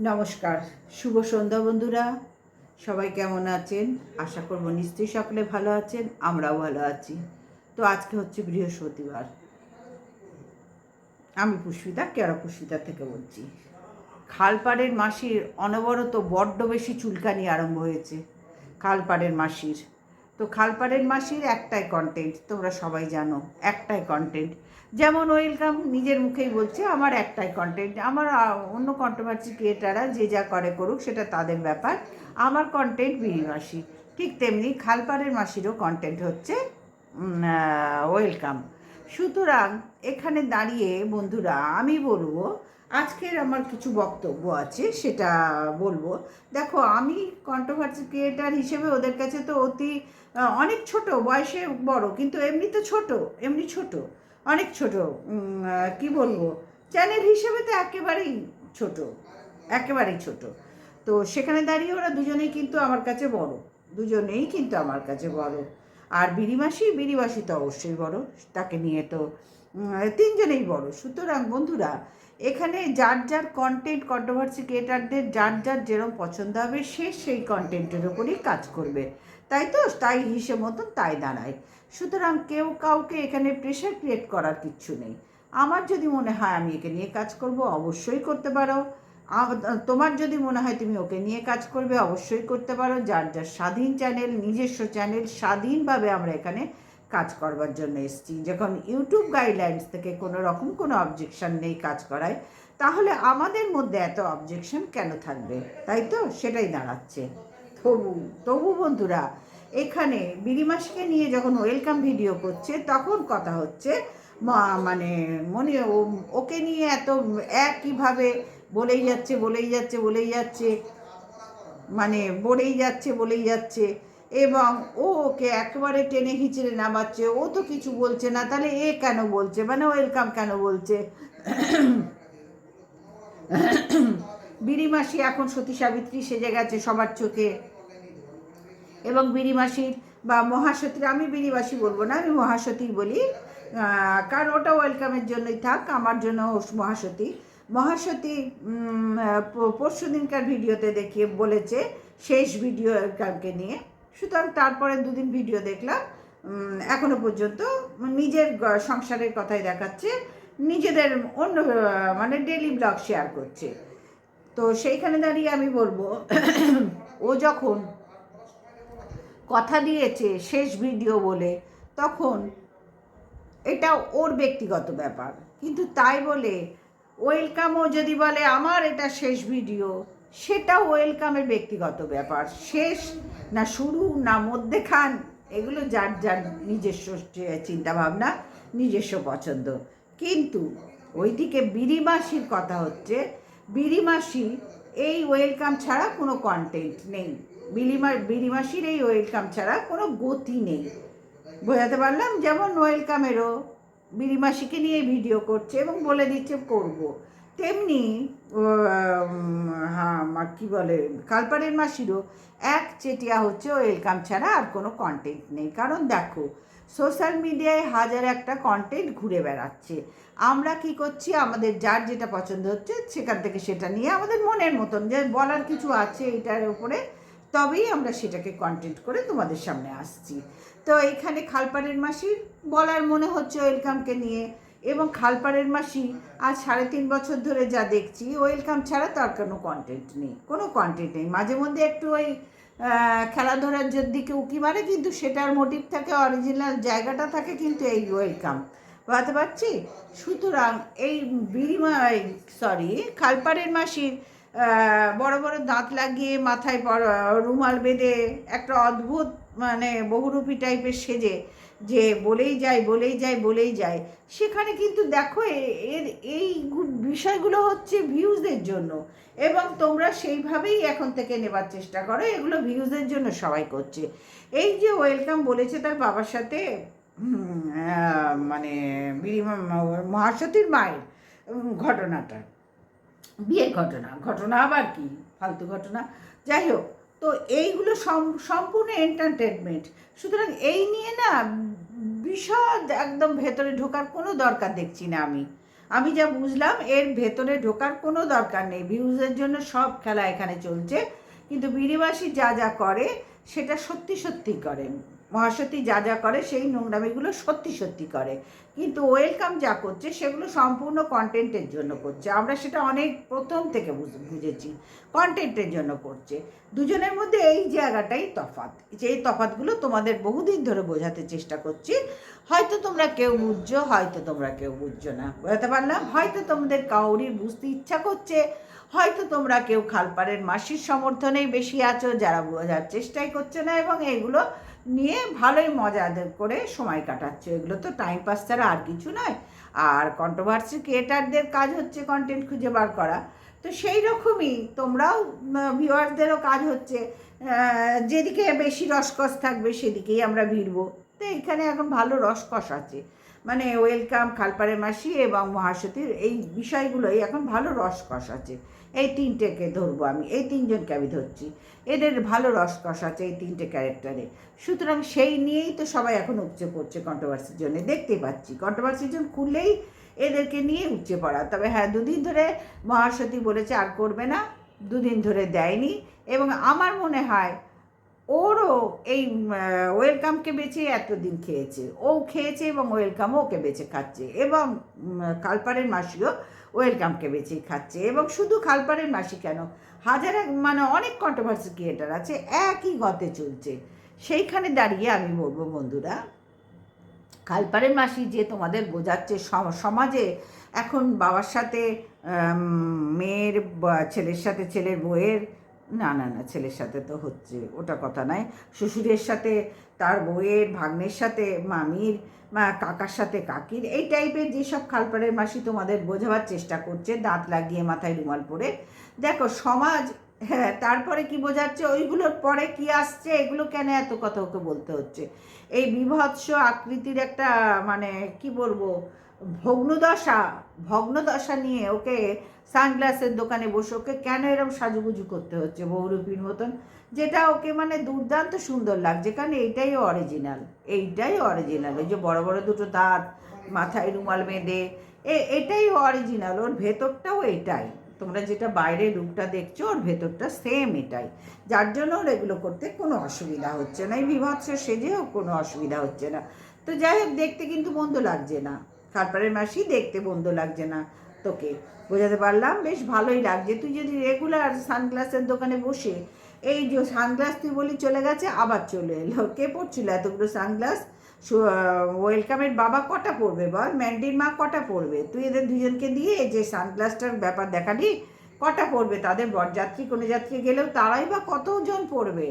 নমস্কার, শুভ সন্ধ্যা বন্ধুরা। সবাই কেমন আছেন? আশা করব নিশ্চয়ই সকলে ভালো আছেন, আমরাও ভালো আছি। তো আজকে হচ্ছে বৃহস্পতিবার। আমি পুষ্পিতা, কেরা পুষ্পিতা থেকে বলছি। খালপাড়ের মাসির অনবরত বড্ড বেশি চুলকানি আরম্ভ হয়েছে। খালপাড়ের মাসির তো খালপাড়ের মাসির একটাই কন্টেন্ট, তোমরা সবাই জানো, একটাই কন্টেন্ট। যেমন ওয়েলকাম নিজের মুখেই বলছে আমার একটাই কন্টেন্ট, আমার অন্য কন্ট্রোভার্সি ক্রিয়েটাররা যে যা করে করুক সেটা তাদের ব্যাপার, আমার কন্টেন্ট বিড়ি মাসি। ঠিক তেমনি খালপাড়ের মাসিরও কন্টেন্ট হচ্ছে ওয়েলকাম। সুতরাং এখানে দাঁড়িয়ে বন্ধুরা আমি বলবো, আজকের আমার কিছু বক্তব্য আছে সেটা বলবো। দেখো, আমি কন্ট্রোভার্সি ক্রিয়েটার হিসেবে ওদের কাছে তো অনেক ছোট, বয়সে বড়, কিন্তু এমনি তো ছোট, এমনি ছোট, অনেক ছোট। কি বলবো, চ্যানেল হিসেবে তো একেবারেই ছোট, একেবারেই ছোট। তো সেখানে দাঁড়িয়ে ওরা দুজনেই কিন্তু আমার কাছে বড়, দুজনেই কিন্তু আমার কাছে বড়। আর বিড়িমাসি তো অবশ্যই বড়, তাকে নিয়ে তো তিনজনেই বড়। সুতরাং বন্ধুরা, এখানে যার যার কন্টেন্ট, কন্ট্রোভার্সি ক্রিয়েটারদের যার যার যেরকম পছন্দ হবে সে সেই কন্টেন্টের ওপরই কাজ করবে, তাই তো, তাই হিসেব মতন তাই দাঁড়ায়। সুতরাং কেউ কাউকে এখানে প্রেশার ক্রিয়েট করার কিচ্ছু নেই। আমার যদি মনে হয় আমি একে নিয়ে কাজ করব, অবশ্যই করতে পারো। তোমার যদি মনে হয় তুমি ওকে নিয়ে কাজ করবে, অবশ্যই করতে পারো। যার যার স্বাধীন চ্যানেল, নিজস্ব চ্যানেল, স্বাধীনভাবে আমরা এখানে কাজ করবার জন্য এসেছি। যখন ইউটিউব গাইডলাইন্স থেকে কোনো রকম কোনো অবজেকশন নেই কাজ করায়, তাহলে আমাদের মধ্যে এত অবজেকশন কেন থাকবে? তাই তো, সেটাই দাঁড়াচ্ছে। তবু তবু বন্ধুরা, এখানে বিড়িমাসকে নিয়ে যখন ওয়েলকাম ভিডিও করছে তখন কথা হচ্ছে মানে মনে ওকে নিয়ে এত একইভাবে বলেই যাচ্ছে, বলেই যাচ্ছে, বলেই যাচ্ছে, মানে বলেই যাচ্ছে, এবং ও ওকে একেবারে টেনে হিচড়ে নামাচ্ছে। ও তো কিছু বলছে না, তাহলে এ কেন বলছে, মানে ওয়েলকাম কেন বলছে? বিড়িমাসি এখন সতী সাবিত্রী সেজে গেছে সবার চোখে, এবং বিড়িমাসির বা মহাসতীর, আমি বিড়িমাসি বলবো না, আমি মহাসতী বলি, কারণ ওটা ওয়েলকামের জন্যই থাক, আমার জন্য মহাসতী। মহাসতী পরশু দিনকার ভিডিওতে দেখিয়ে বলেছে, শেষ ভিডিও ওয়েলকামকে নিয়ে। সুতরাং তারপরে দুদিন ভিডিও দেখলাম, এখনো পর্যন্ত নিজের সংসারের কথাই দেখাচ্ছে, নিজেদের অন্য মানে ডেলি ব্লগ শেয়ার করছে। তো সেইখানে দাঁড়িয়ে আমি বলবো, ও যখন কথা দিয়েছে শেষ ভিডিও বলে, তখন এটা ওর ব্যক্তিগত ব্যাপার, কিন্তু তাই বলে ওয়েলকামও যদি বলে আমার এটা শেষ ভিডিও, সেটা ওয়েলকামের ব্যক্তিগত ব্যাপার। শেষ না শুরু না মধ্যেখান, এগুলো যার যার নিজস্ব চিন্তাভাবনা, নিজস্ব পছন্দ। কিন্তু ওইদিকে বিড়িমাসির কথা হচ্ছে, বিড়িমাসি এই ওয়েলকাম ছাড়া কোনো কন্টেন্ট নেই, বিড়িমাসির এই ওয়েলকাম ছাড়া কোনো গতি নেই। বোঝাতে পারলাম? যেমন ওয়েলকামেরও বিড়িমাসিকে নিয়ে ভিডিও করছে এবং বলে দিচ্ছে করব, তেমনি হ্যাঁ কী বলে, কালপাড়ের মাসিরও এক চেটিয়া হচ্ছে ওয়েলকাম ছাড়া আর কোনো কন্টেন্ট নেই। কারণ দেখো, সোশ্যাল মিডিয়ায় হাজার একটা কন্টেন্ট ঘুরে বেড়াচ্ছে, আমরা কি করছি, আমাদের যার যেটা পছন্দ হচ্ছে সেখান থেকে সেটা নিয়ে আমাদের মনের মতন যে বলার কিছু আছে এটার উপরে, তবেই আমরা সেটাকে কন্টেন্ট করে তোমাদের সামনে আসছি। তো এইখানে খালপাড়ের মাসির বলার মনে হচ্ছে ওয়েলকামকে নিয়ে, এবং খালপাড়ের মাসি আজ 3.5 বছর ধরে যা দেখছি, ওয়েলকাম ছাড়া তার কোনো কন্টেন্ট নেই, কোনো কন্টেন্ট নেই। মাঝে মধ্যে একটু ওই খেলাধুলার দিকে উকি মারে, কিন্তু সেটার মোটিভ থাকে, অরিজিনাল জায়গাটা থাকে কিন্তু এই ওয়েলকাম, বুঝতে পারছি। সুতরাং এই খালপাড়ের মাসির বড় বড় দাঁত লাগিয়ে মাথায় রুমাল বেঁধে একটা অদ্ভুত মানে বহুরূপী টাইপের সেজে যে বলেই যায়, বলেই যায়, বলেই যায়, সেখানে কিন্তু দেখো এর এই বিষয়গুলো হচ্ছে ভিউজের জন্য, এবং তোমরা সেইভাবেই এখন থেকে নেবার চেষ্টা করো, এগুলো ভিউজের জন্য সবাই করছে। এই যে ওয়েলকাম বলেছে তার বাবার সাথে মানে মহাসতীর মায়ের ঘটনাটা, বিয়ের ঘটনা আবার কি ফালতু ঘটনা, যাই হোক। তো এইগুলো সম্পূর্ণ এন্টারটেনমেন্ট। সুতরাং এই নিয়ে না বিশদ একদম ভেতরে ঢোকার কোনো দরকার দেখছি না আমি, আমি যা বুঝলাম এর ভেতরে ঢোকার কোনো দরকার নেই, ভিউজের জন্য সব খেলা এখানে চলছে, কিন্তু বিড়িবাসী যা যা করে সেটা সত্যি সত্যি করেন। মহাসতী যা যা করে সেই নোংরামিগুলো সত্যি সত্যি করে, কিন্তু ওয়েলকাম যা করছে সেগুলো সম্পূর্ণ কন্টেন্টের জন্য করছে। আমরা সেটা অনেক প্রথম থেকে বুঝেছি, কন্টেন্টের জন্য করছে। দুজনের মধ্যে এই জায়গাটাই তফাৎ, যে এই তফাৎগুলো তোমাদের বহুদিন ধরে বোঝাতে চেষ্টা করছি। হয়তো তোমরা কেউ বুঝছো, হয়তো তোমরা কেউ বুঝছো না, বোঝাতে পারলাম। হয়তো তোমাদের কাউরির বুঝতে ইচ্ছা করছে, হয়তো তোমরা কেউ খালপাড়ের মাসির সমর্থনেই বেশি আছো, যারা বোঝার চেষ্টাই করছে না, এবং এগুলো নিয়ে ভালোই মজা করে সময় কাটাচ্ছে। এগুলো তো টাইম পাস ছাড়া আর কিছু নয়। আর কন্ট্রোভার্সি ক্রিয়েটারদের কাজ হচ্ছে কন্টেন্ট খুঁজে বার করা, তো সেই রকমই তোমরাও ভিউয়ারদেরও কাজ হচ্ছে যেদিকে বেশি রসকস থাকবে সেদিকেই আমরা ভিড়বো। তো এখানে এখন ভালো রসকস আছে, মানে ওয়েলকাম, খালপাড়ের মাসি এবং মহাসতীর এই বিষয়গুলোই এখন ভালো রসকস আছে। এই তিনটেকে ধরবো আমি, এই তিনজনকে আমি ধরছি, এদের ভালো রসকস আছে এই তিনটে ক্যারেক্টারে। সুতরাং সেই নিয়েই তো সবাই এখন উপচে পড়ছে কন্ট্রোভার্সির জন্য, দেখতেই পাচ্ছি কন্ট্রোভার্সির জন্য খুললেই এদেরকে নিয়ে উপচে পড়া। তবে হ্যাঁ, দুদিন ধরে মহাসতী বলেছে আর করবে না, দুদিন ধরে দেয়নি, এবং আমার মনে হয় ওরও এই ওয়েলকামকে বেঁচে এতদিন খেয়েছে, ও খেয়েছে এবং ওয়েলকামও ওকে বেঁচে খাচ্ছে, এবং খালপাড়ের মাসিও ওয়েলকামকে বেঁচেই খাচ্ছে। এবং শুধু খালপাড়ের মাসি কেন, হাজার মানে অনেক কন্ট্রোভার্সি ক্রিয়েটার আছে একই গতে চলছে। সেইখানে দাঁড়িয়ে আমি বলবো বন্ধুরা, খালপাড়ের মাসি যে তোমাদের বোঝাচ্ছে সমাজে এখন বাবার সাথে মেয়ের, ছেলের সাথে ছেলের বউয়ের, না না না ছেলের সাথে তো হচ্ছে ওটা কথা নয়, শ্বশুরের সাথে তার বউয়ের, ভাগ্নের সাথে মামির, কাকার সাথে কাকির, এই টাইপের যেসব খালপাড়ের মাসি তোমাদের বোঝাবার চেষ্টা করছে দাঁত লাগিয়ে মাথায় রুমাল পরে, দেখো সমাজ, হ্যাঁ তারপরে কি বোঝাচ্ছে, ওইগুলোর পরে কি আসছে, এগুলো কেন এত কথা ওকে বলতে হচ্ছে। এই বিভৎস আকৃতির একটা মানে কি বলবো ভগ্নদশা নিয়ে ওকে সানগ্লাসের দোকানে বসে ওকে কেন এরকম সাজুগুজু করতে হচ্ছে বহুরূপীর মতন, যেটা ওকে মানে দুর্দান্ত সুন্দর লাগছে, কারণ এইটাই অরিজিনাল, ওই যে বড় বড় দুটো দাঁত, মাথায় রুমাল বেঁধে, এটাই অরিজিনাল, ওর ভেতরটাও এটাই। তোমরা যেটা বাইরের রূপটা দেখছো, ওর ভেতরটা সেম এটাই, যার জন্য ওর এগুলো করতে কোনো অসুবিধা হচ্ছে না, এই বিভৎস সেজেও কোনো অসুবিধা হচ্ছে না। তো যাই হোক, দেখতে কিন্তু মন্দ লাগছে না, খালপাড়ের মাসি দেখতে মন্দ লাগছে না, তোকে বোঝাতে পারলাম, বেশ ভালোই লাগছে। তুই যদি রেগুলার সানগ্লাসের দোকানে বসে, এই যে সানগ্লাস তুই বলি চলে গেছে, আবার চলে এলো, কে পড়ছিল এতগুলো সানগ্লাস? ওয়েলকামের বাবা কটা পড়বে বল, ম্যান্ডির মা কটা পড়বে? তুই এদের দুজনকে দিয়ে যে সানগ্লাসটার ব্যাপার দেখালি, কটা পড়বে? তাদের বরযাত্রী কোনো যাত্রী গেলেও তারাই বা কতজন পড়বে?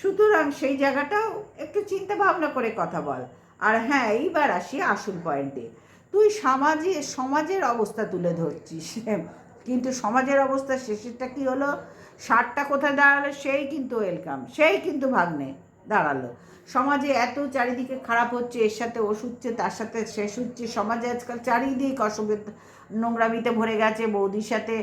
সুতরাং সেই জায়গাটাও একটু চিন্তা ভাবনা করে কথা বল। আর হ্যাঁ, এইবার আসি আসল পয়েন্টে। তুই সমাজের অবস্থা তুলে ধরছিস, কিন্তু সমাজের অবস্থা শেষেরটা কি হলো? ষাটটা কোথায় দাঁড়ালো? সেই কিন্তু ওয়েলকাম, সেই কিন্তু ভাগ্নে দাঁড়ালো। সমাজে এত চারিদিকে খারাপ হচ্ছে, এর সাথে ও শুচ্ছে, তার সাথে সে শুচ্ছে, সমাজে আজকাল চারিদিক অসুবিধা, নোংরামিতে ভরে গেছে, বৌদির সাথে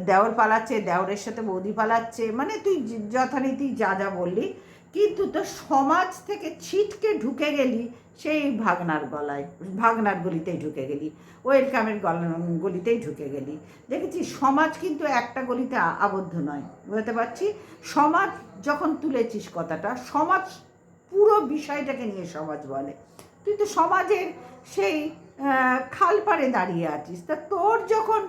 দেওর পালাচ্ছে, দেওরের সাথে বৌদি পালাচ্ছে, মানে তুই যথারীতি যা যা বললি, কিন্তু তো সমাজ থেকে ছিটকে ঢুকে গেলি সেই ভাগনার গলিতেই ঢুকে গেলি, ওয়েলকামের গলিতেই ঢুকে গেলি। দেখেছি সমাজ কিন্তু একটা গলিতে আবদ্ধ নয়, বুঝতে পারছি। সমাজ যখন তুলেছিস কথাটা, সমাজ পুরো বিষয়টাকে নিয়ে সমাজ বলে, তুই তো সমাজের সেই খালপাড়ে দাঁড়িয়ে আছিস। তা তোর যখন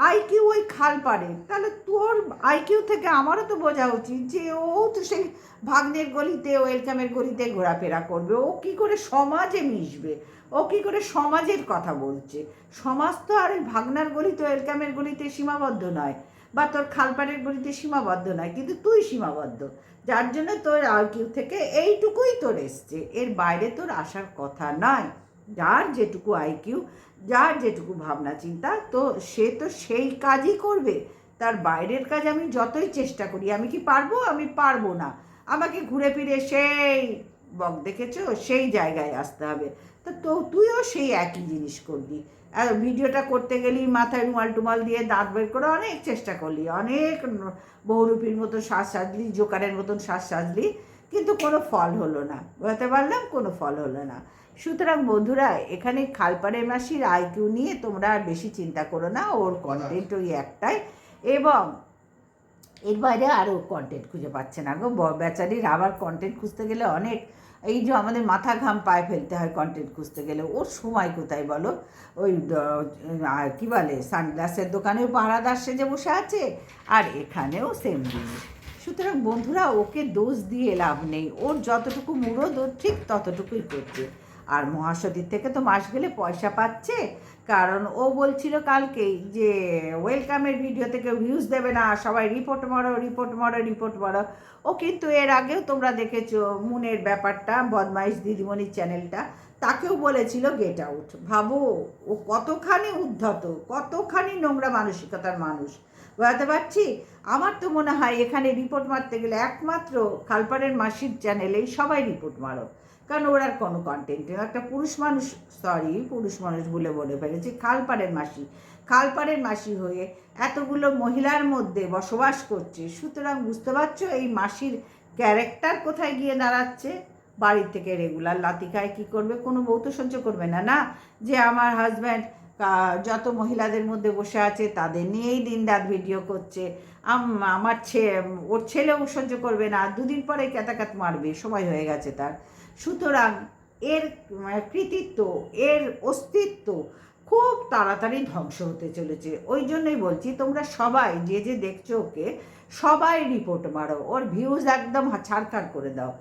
আইকিউ ওই খালপাড়ে, তাহলে তোর আইকিউ থেকে আমারও তো বোঝা উচিত যে ও তো সেই ভাগ্নের গলিতে, ওয়েলকামের গলিতে ঘোরাফেরা করবে, ও কি করে সমাজে মিশবে, ও কি করে সমাজের কথা বলছে। সমাজ তো আর ওই ভাগনার গলিতে, ওয়েলকামের গলিতে সীমাবদ্ধ নয়, বা তোর খালপাড়ের গলিতে সীমাবদ্ধ নয়, কিন্তু তুই সীমাবদ্ধ, যার জন্য তোর আইকিউ থেকে এইটুকুই তোর এসছে, এর বাইরে তোর আসার কথা নয়। যার যেটুকু আইকিউ, যার যেটুকু ভাবনা চিন্তা, তো সে তো সেই কাজই করবে, তার বাইরের কাজ আমি যতই চেষ্টা করি, আমি কি পারবো? আমি পারবো না, আমাকে ঘুরে ফিরে সেই বক দেখেছো সেই জায়গায় আসতে হবে। তো তুইও সেই একই জিনিস করবি, আর ভিডিওটা করতে গেলি মাথায় রুমাল টুমাল দিয়ে দাঁত বের করে অনেক চেষ্টা করলি, অনেক বহুরূপীর মতো শ্বাস সাজলি, জোকারের মতন শ্বাস সাজলি, কিন্তু কোনো ফল হলো না, বলতে পারলাম কোনো ফল হলো না। সুতরাং বন্ধুরা, এখানে খালপাড়ের মাসির আইকিউ নিয়ে তোমরা আর বেশি চিন্তা করো না, ওর কন্টেন্ট ওই একটাই, এবং এর বাইরে আরও কন্টেন্ট খুঁজে পাচ্ছে না গো বেচারির। আবার কন্টেন্ট খুঁজতে গেলে অনেক, এই যে আমাদের মাথা ঘাম পায়ে ফেলতে হয় কন্টেন্ট খুঁজতে গেলে, ওর সময় কোথায় বলো? ওই কী বলে, সানগ্লাসের দোকানেও পাহারাদার সেজে বসে আছে, আর এখানেও সেম জিনিস। সুতরাং বন্ধুরা, ওকে দোষ দিয়ে লাভ নেই, ওর যতটুকু মুরদ ওর ঠিক ততটুকুই করছে। আর মহাসতীর থেকে তো মাস গেলে পয়সা পাচ্ছে, কারণ ও বলছিল কালকেই যে ওয়েলকামের ভিডিও থেকে ভিউজ দেবে না, সবাই রিপোর্ট মারো রিপোর্ট মারো রিপোর্ট মারো। ও কিন্তু এর আগেও তোমরা দেখেছো মুনের ব্যাপারটা, বদমাইশ দিদিমণির চ্যানেলটা, তাকেও বলেছিল গেট আউট। ভাবো ও কতখানি উদ্ধত, কতখানি নোংরা মানসিকতার মানুষ, বুঝতে পারছি। আমার তো মনে হয় এখানে রিপোর্ট মারতে গেলে একমাত্র খালপাড়ের মাসির চ্যানেলেই সবাই রিপোর্ট মারো, কারণ ওর আর কোনো কন্টেন্ট নেই। একটা পুরুষ মানুষ, পুরুষ মানুষ বলে ফেলেছি, খালপাড়ের মাসি হয়ে এতগুলো মহিলার মধ্যে বসবাস করছে। সুতরাং বুঝতে পারছো এই মাসির ক্যারেক্টার কোথায় গিয়ে দাঁড়াচ্ছে। বাড়ির থেকে রেগুলার লাতি খায়, কী করবে? কোনো বউ তো সহ্য করবে না, না যে আমার হাজব্যান্ড যত মহিলাদের মধ্যে বসে আছে তাদের নিয়েই দিনরাত ভিডিও করছে, আমার ওর ছেলেও সহ্য করবে না, দুদিন পরে ক্যাতাকাত মারবে, সময় হয়ে গেছে তার। সুতরাং এর কৃতিত্ব, এর অস্তিত্ব খুব তাড়াতাড়ি ধ্বংস হতে চলেছে। ওই জন্যই বলছি তোমরা সবাই যে দেখছো ওকে, সবাই রিপোর্ট মারো, ওর ভিউজ একদম ছাড়খাড় করে দাও,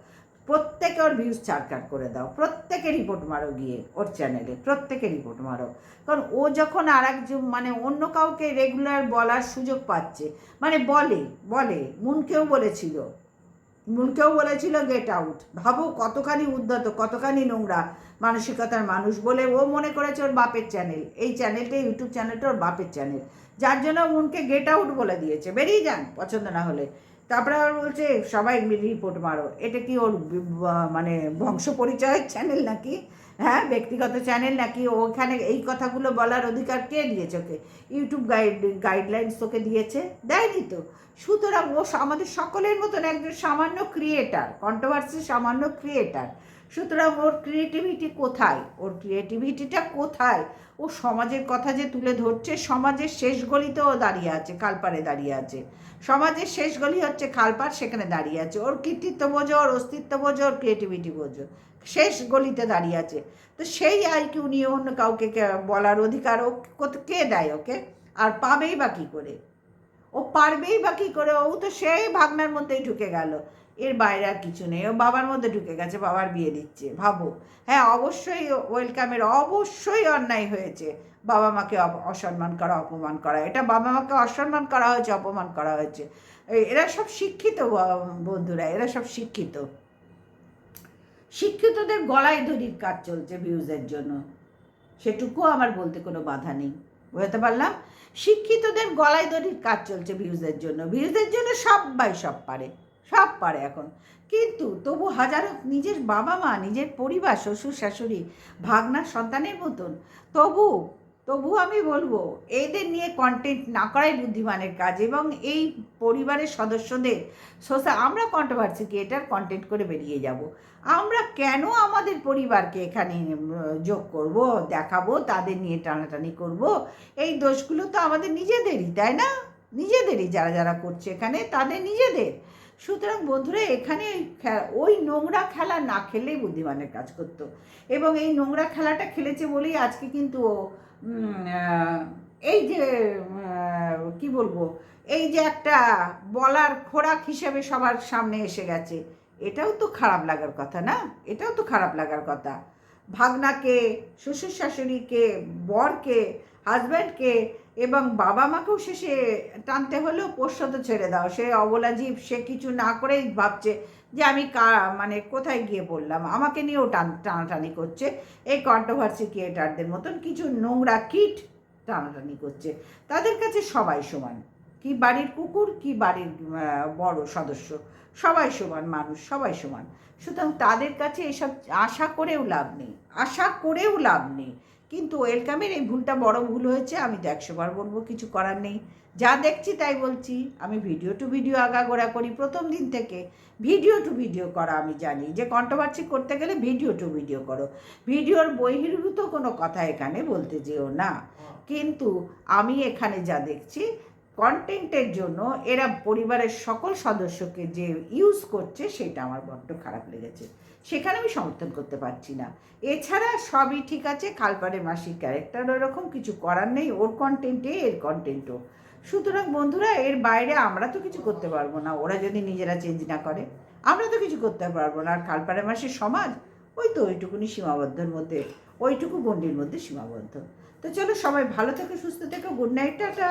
প্রত্যেকে ওর ভিউজ ছাড়খাড় করে দাও, প্রত্যেকে রিপোর্ট মারো গিয়ে ওর চ্যানেলে, প্রত্যেকে রিপোর্ট মারো। কারণ ও যখন আর একজন মানে অন্য কাউকে রেগুলার বলার সুযোগ পাচ্ছে, মানে বলে মুনকেও বলেছিল গেট আউট। ভাবো কতখানি উদ্ধত, কতখানি নোংরা মানসিকতার মানুষ বলে ও মনে করেছে ওর বাপের চ্যানেল, এই চ্যানেলটা, ইউটিউব চ্যানেলটা ওর বাপের চ্যানেল, যার জন্য মুনকে গেট আউট বলে দিয়েছে, বেরিয়ে যান পছন্দ না হলে। তারপরে আবার বলছে সবাই রিপোর্ট মারো। এটা কি ওর মানে বংশ পরিচয়ের চ্যানেল নাকি? হ্যাঁ, ব্যক্তিগত চ্যানেল নাকি? ওখানে এই কথাগুলো বলার অধিকার কে দিয়েছে ওকে? ইউটিউব গাইডলাইন্স তোকে দিয়েছে? দেয়নি তো। সুতরাং ও আমাদের সকলের মতন একজন সামান্য ক্রিয়েটার, কন্ট্রোভার্সি সামান্য ক্রিয়েটার। সুতরাং ওর ক্রিয়েটিভিটিটা কোথায়? ও সমাজের কথা যে তুলে ধরছে, সমাজের শেষ গলিতেও দাঁড়িয়ে আছে, খালপাড়ে দাঁড়িয়ে আছে, সমাজের শেষ গলি হচ্ছে খালপাড়, সেখানে দাঁড়িয়ে আছে। ওর কৃতিত্ব বোঝো, ওর অস্তিত্ব বোঝো, ওর ক্রিয়েটিভিটি বোঝো, শেষ গলিতে দাঁড়িয়ে আছে। তো সেই আইকিউ নিয়ে অন্য কাউকে বলার অধিকার ও কে দেয় ওকে? আর পাবেই বা কী করে? ও পারবেই বা কী করে? ও তো সেই ভাবনার মধ্যেই ঢুকে গেল, এর বাইরে আর কিছু নেই। ও বাবার মধ্যে ঢুকে গেছে, বাবার বিয়ে দিচ্ছে। ভাবো, হ্যাঁ অবশ্যই ওয়েলকামের অবশ্যই অন্যায় হয়েছে, বাবা মাকে অসম্মান করা, অপমান করা, এটা বাবা মাকে অসম্মান করা হয়েছে, অপমান করা হয়েছে। এরা সব শিক্ষিত বন্ধুরা, এরা সব শিক্ষিতদের গলায় দড়ির কাজ চলছে ভিউজের জন্য, সেটুকু আমার বলতে কোনো বাধা নেই, বুঝতে পারলাম। শিক্ষিতদের গলায় দড়ির কাজ চলছে ভিউজের জন্য সবাই সব পারে এখন। কিন্তু তবু হাজারো নিজের বাবা মা, নিজের পরিবার, শ্বশুর শাশুড়ি, ভাগনা সন্তানের মতন, তবু আমি বলবো এদের নিয়ে কন্টেন্ট না করাই বুদ্ধিমানের কাজ। এবং এই পরিবারের সদস্যদের আমরা কন্ট্রোভার্সি ক্রিয়েটার কন্টেন্ট করে বেরিয়ে যাব। আমরা কেন আমাদের পরিবারকে এখানে যোগ করব, দেখাবো, তাদের নিয়ে টানাটানি করব? এই দোষগুলো তো আমাদের নিজেদেরই, তাই না? নিজেদেরই, যারা করছে এখানে তাদের নিজেদের। সুতরাং বন্ধুরা, এখানে ওই নোংরা খেলা না খেললেই বুদ্ধিমানের কাজ করতো। এবং এই নোংরা খেলাটা খেলেছে বলেই আজকে কিন্তু এই যে কি বলবো, এই যে একটা বলার খোরাক হিসেবে সবার সামনে এসে গেছে, এটাও তো খারাপ লাগার কথা, না? এটাও তো খারাপ লাগার কথা। ভাগনাকে, শ্বশুর শাশুড়িকে, বরকে, হাজব্যান্ডকে এবং বাবা মাকেও শেষে টানতে হলেও পোষ্য তো ছেড়ে দাও, সে অবলা জীব, সে কিছু না করেই ভাবছে যে আমি মানে কোথায় গিয়ে পড়লাম, আমাকে নিয়েও টানাটানি করছে। এই কন্ট্রোভার্সি ক্রিয়েটারদের মতন কিছু নোংরা কিট টানাটানি করছে। তাদের কাছে সবাই সমান, কি বাড়ির কুকুর, কি বাড়ির বড় সদস্য, সবাই সমান মানুষ, সবাই সমান। সুতরাং তাদের কাছে এসব আশা করেও লাভ নেই। কিন্তু ওয়েলকামের এই ভুলটা বড় ভুল হয়েছে, আমি তো 100বার বলবো, কিছু করার নেই। যা দেখছি তাই বলছি। আমি ভিডিও টু ভিডিও আগাগোড়া করি প্রথম দিন থেকে। ভিডিও টু ভিডিও করা আমি জানি যে কন্ট্রোভার্সি করতে গেলে ভিডিও টু ভিডিও করো, ভিডিওর বহির্ভূত কোনো কথা এখানে বলতে যেও না। কিন্তু আমি এখানে যা দেখছি, কন্টেন্টের জন্য এরা পরিবারের সকল সদস্যকে যে ইউজ করছে, সেটা আমার বড্ড খারাপ লেগেছে। সেখানে আমি সমর্থন করতে পারছি না। এছাড়া সবই ঠিক আছে, খালপাড়ে মাসির ক্যারেক্টার ওরকম, কিছু করার নেই, ওর কন্টেন্টে এর কন্টেন্টও। সুতরাং বন্ধুরা, এর বাইরে আমরা তো কিছু করতে পারবো না, ওরা যদি নিজেরা চেঞ্জ না করে আমরা তো কিছু করতে পারবো না। আর খালপাড়ে মাসির সমাজ ওই তো ওইটুকুনি সীমাবদ্ধের মধ্যে, ওইটুকু গণ্ডির মধ্যে সীমাবদ্ধ। তো চলো, সবাই ভালো থেকো, সুস্থ থেকো, গুড নাইট, টাটা।